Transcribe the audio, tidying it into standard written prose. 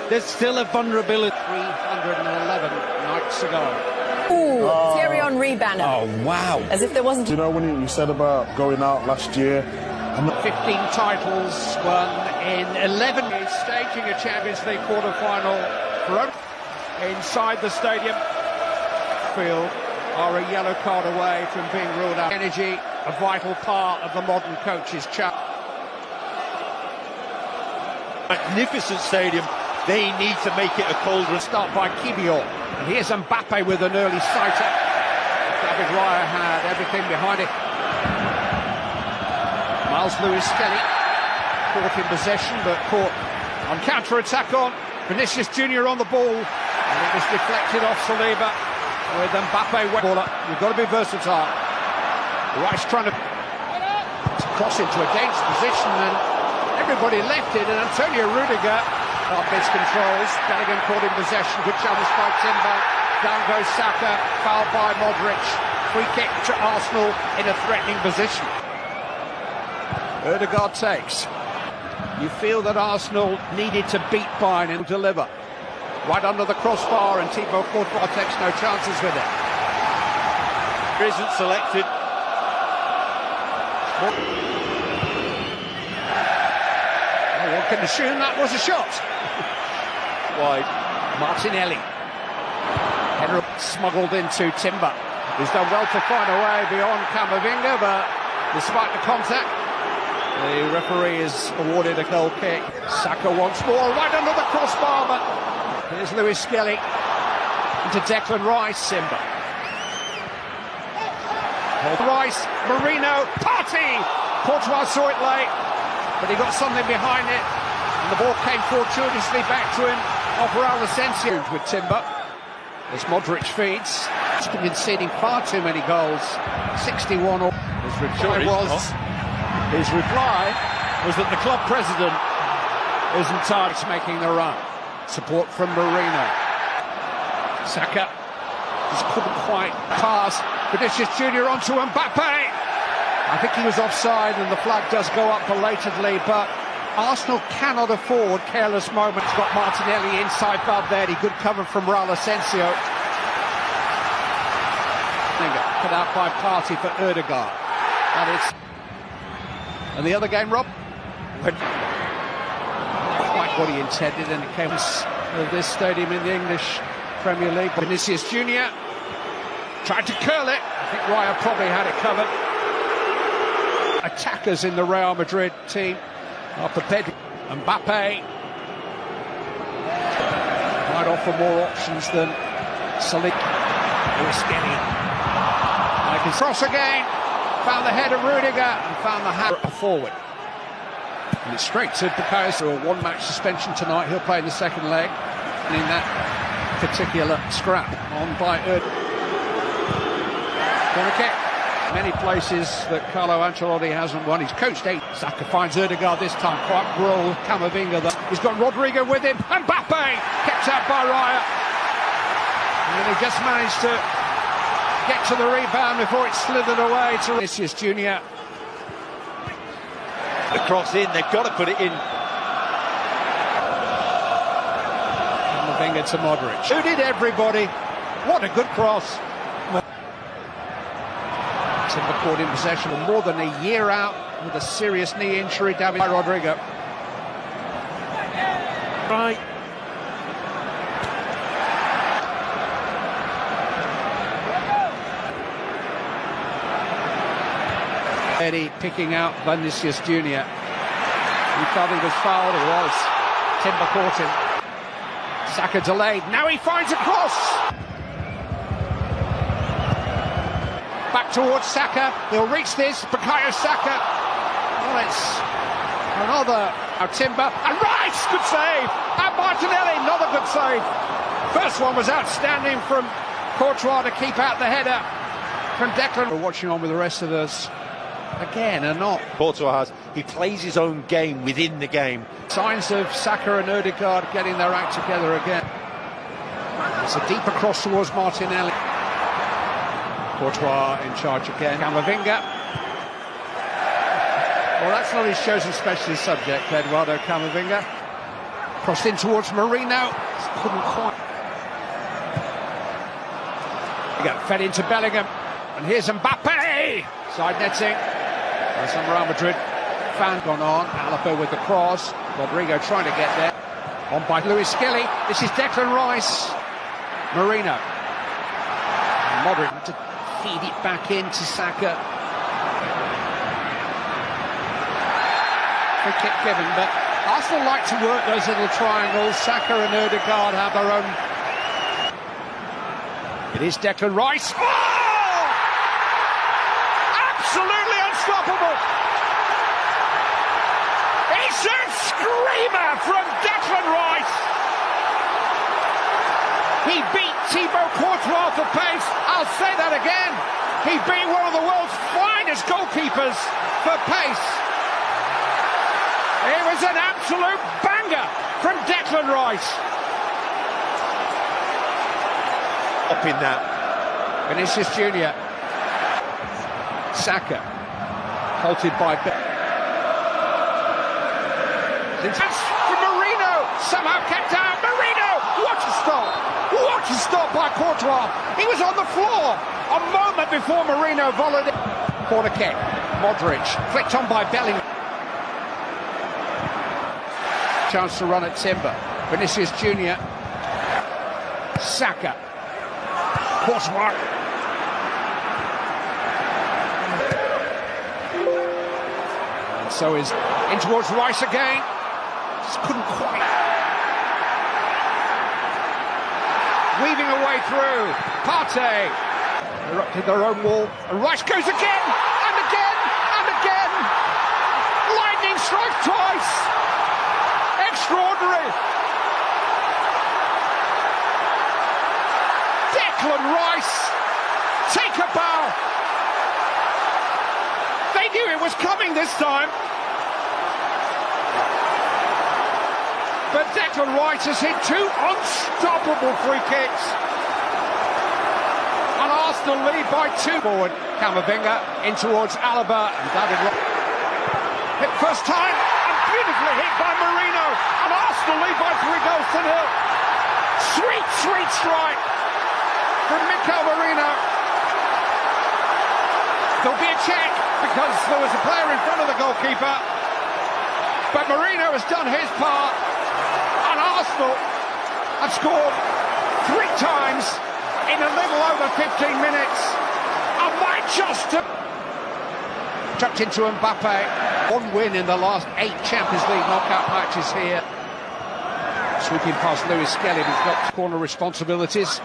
There's still a vulnerability. 311 nights ago. Ooh, Thierry Henry banner. Oh, wow. As if there wasn't... You know, when you said about going out last year... 15 titles won in 11. He's staging a Champions League quarter-final inside the stadium. Field are a yellow card away from being ruled out. Energy, a vital part of the modern coach's challenge. Magnificent stadium. They need to make it a cauldron. Start by Kibior. And here's Mbappe with an early sighter. David Raya had everything behind it. Miles Lewis-Skelly caught in possession, but caught on counter-attack on. Vinicius Junior on the ball, and it was deflected off Saliba with Mbappe. You've got to be versatile. Rice trying to cross into a dangerous position, and everybody left it, and Antonio Rudiger miscontrols. Gallagher caught in possession. Good challenge by Timber. Down goes Saka, fouled by Modric. Free kick to Arsenal in a threatening position. Ødegaard takes. You feel that Arsenal needed to beat Bayern and deliver. Right under the crossbar, and Thibaut Courtois takes no chances with it. Isn't selected. Oh, one can assume that was a shot. Wide. Martinelli. Header smuggled into Timber. He's done well to find a way beyond Camavinga, but despite the contact, the referee has awarded a goal kick. Saka once more, right under the crossbar, but here's Lewis-Skelly into Declan Rice. Simba. Rice, Marino, Partey! Courtois saw it late, but he got something behind it, and the ball came fortuitously back to him off Raul Asensio with Timber. As Modric feeds, he's been conceding far too many goals. 61 or His reply was that the club president isn't targets making the run. Support from Marino. Saka just couldn't quite pass. Vinicius Junior onto Mbappe. I think he was offside, and the flag does go up belatedly, but Arsenal cannot afford careless moments. Got Martinelli inside Valverde. Good cover from Raul Asensio. Put out by Partey for Ødegaard. And it's... And the other game, Rob? Quite what he intended, and it came of this stadium in the English Premier League. Vinicius Junior tried to curl it. I think Raya probably had it covered. Attackers in the Real Madrid team are prepared. Mbappe might offer more options than Saliba. Lewis-Skelly. I can cross again. Found the head of Rudiger and found the hand forward. And it's straight to Bukayo. A one-match suspension tonight. He'll play in the second leg. And in that particular scrap, on by corner kick. Many places that Carlo Ancelotti hasn't won. He's coached 8. Saka finds Ødegaard this time. Quite gruel. Camavinga. He's got Rodrigo with him. And Mbappe kept out by Raya. And he just managed to get to the rebound before it slithered away to Vinicius Junior. The cross in, they've got to put it in. Camavinga to Modric. Who did everybody? What a good cross. Timber caught in possession for more than a year out with a serious knee injury. David Rodrigo. Right. Eddie picking out Vinicius Junior. He thought he was fouled. He was. Timber caught him. Saka delayed. Now he finds a cross. Back towards Saka. He'll reach this. Bukayo Saka. Oh, it's another. Now Timber. And Rice! Good save. And Martinelli. Another good save. First one was outstanding from Courtois to keep out the header from Declan. We're watching on with the rest of us. Again, and not. Courtois he plays his own game within the game. Signs of Saka and Ødegaard getting their act together again. It's a deeper cross towards Martinelli. Courtois in charge again. Camavinga. Well, that's not his chosen specialist subject, Eduardo Camavinga. Crossed in towards Marino. Couldn't quite. Again, fed into Bellingham. And here's Mbappe. Side netting. There's some Real Madrid fan gone on. Alaba with the cross. Rodrigo trying to get there. On by Lewis Skelly. This is Declan Rice. Marino. And Modric to feed it back into Saka. Free kick given, but Arsenal like to work those little triangles. Saka and Ødegaard have their own. It is Declan Rice. Oh! Absolutely unstoppable. It's a screamer from Declan Rice. He beat Thibaut Courtois for pace. I'll say that again. He beat one of the world's finest goalkeepers for pace. It was an absolute banger from Declan Rice. Up in that. Vinicius Junior. Saka. Halted by from Marino. Somehow kept out. Marino! What a stop! What a stop by Courtois. He was on the floor a moment before Marino volleyed it. Corner kick. Modric. Flicked on by Bellingham. Chance to run at Timber. Vinicius Junior. Saka. Courtois. And so is in towards Rice again. Just couldn't quite. Weaving a way through. Partey. They're up to their own wall. And Rice goes again. And again. And again. Lightning strikes twice. Extraordinary. Declan Rice, take a bow. They knew it was coming this time. But Declan Rice has hit two unstoppable free kicks. And Arsenal lead by two. Forward, Camavinga in towards Alaba and David. Hit first time and beautifully hit by Marino. And Arsenal lead by 3-0. Sweet, sweet strike from Mikel Marino. There'll be a check because there was a player in front of the goalkeeper. But Marino has done his part. And Arsenal have scored 3 times in a little over 15 minutes. And Manchester tucked into Mbappe. 1 win in the last 8 Champions League knockout matches here. Sweeping past Lewis Skelly, who's got corner responsibilities.